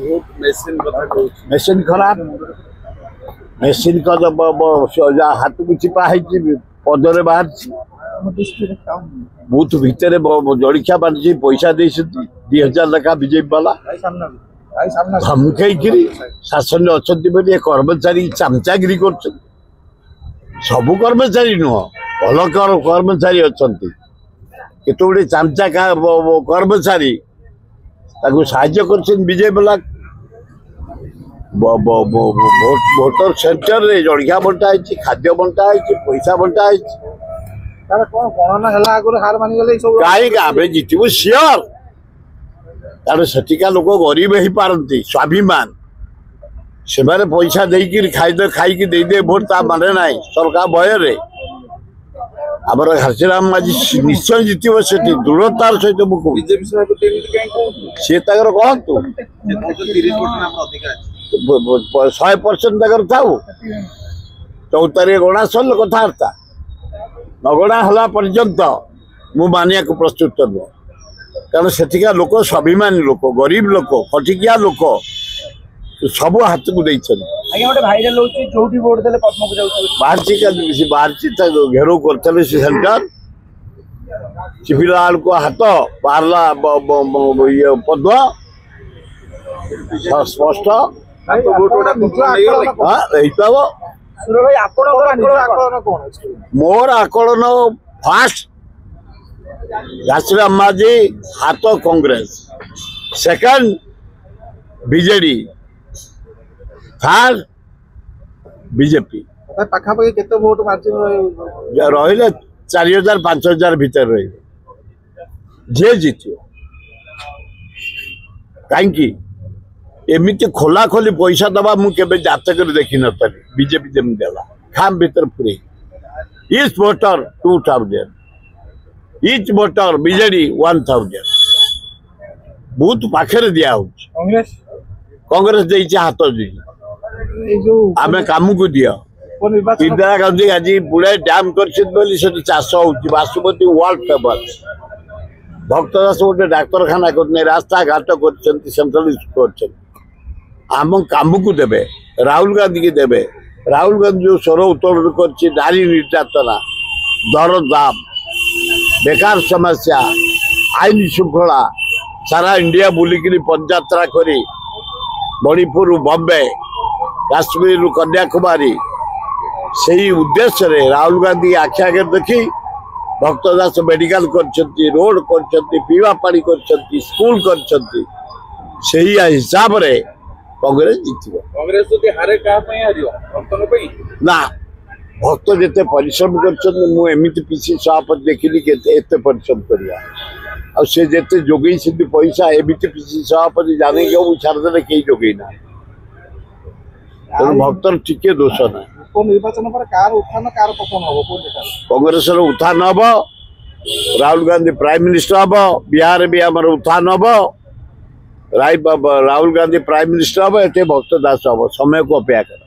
Machine खराब machine का हाथ को चिपा पदरे बाहर बूथ भितर जलिखा बांटी पैसा दे 2000 लेखा बीजेपी वाला धमकई शासन अच्छा कर्मचारी चामचागिरी कर सबू कर्मचारी नुह भल कर्मचारी अच्छा केतोटे चामचा कर्मचारी साहाय्य कर बीजेपी वाला भोटर सेंटर रे जलिया बंटा है खाद्य बंटा है पैसा बंटा है कहीं जीतबू सियोर कारण सेठिका लोक गरीब हो पारती स्वाभिमान से पैसा देकर खाई दे भोट ता माने ना सरकार भय आमर घासीराम माझी निश्चय जीतब से दृढ़तार सहित मुझे सी कहतु 100% था 4 तारीख गणा सरल कथबार्ता नगणा है पर्यंत मु मानिया को प्रस्तुत नुह कारण सेठिका लोक स्वाभिमानी लोक गरीब लोक खटिकिया लोक सब हाथ को बाहर घेराव करते सेंटर चिपिला को हाथ बाहरला पद स्पष्ट मोर आकलन फास्ट घासीराम माझी हाथ Congress second BJD third BJP पाखापाखि केते वोट मार्जिन रही 4000-5000 भीतर रही जे जीत कहीं एमती खोला खोली पैसा दबा मुझे जातक देखी न बीजेपी जमी देला खाम भीतर पूरे each voter 2000 each voter BJD 1000 booth पाखे दिया कांग्रेस दे हाथ आम काम को दिया इंदिरा गांधी आज बुढ़ाए डैम कर चाष हो बासुमती वर्ल्ड फेमस भक्तदास गोटे डाक्तखाना कर रास्ता घाट कर सेंट्रल कर आम काम को देवे राहुल गांधी की देवे राहुल गांधी जो स्वर उत्तोलन कर नारी निर्यातना दर दाम बेकार समस्या आईन श्रृंखला सारा इंडिया बुलिकी पदयात्रा करी मणिपुर बॉम्बे काश्मीर कन्याकुमारी से उद्देश्य रे राहुल गांधी आखि आगे देखी भक्तदास मेडिकल कर रोड कर पीवा पानी कर स्कूल कर हिसाब रे कांग्रेस जीत कांग्रेस हारे ना भक्त जिते परिश्रम करमती पीसी सभापति देखिली के परिश्रम करवा आते जोगे पैसा एमती पीसी सभापति जाने छाड़दे कई जोगे ना तेणु भक्तर टिके दोष ना निर्वाचन पर कार उत्थान कार पतन हम कांग्रेस उत्थान हम राहुल गांधी प्राइम मिनिस्टर हम बिहार भी आम उत्थान हम राहुल गांधी प्राइम मिनिस्टर हम ये भक्तदास हम समय को अपेक्षा कर।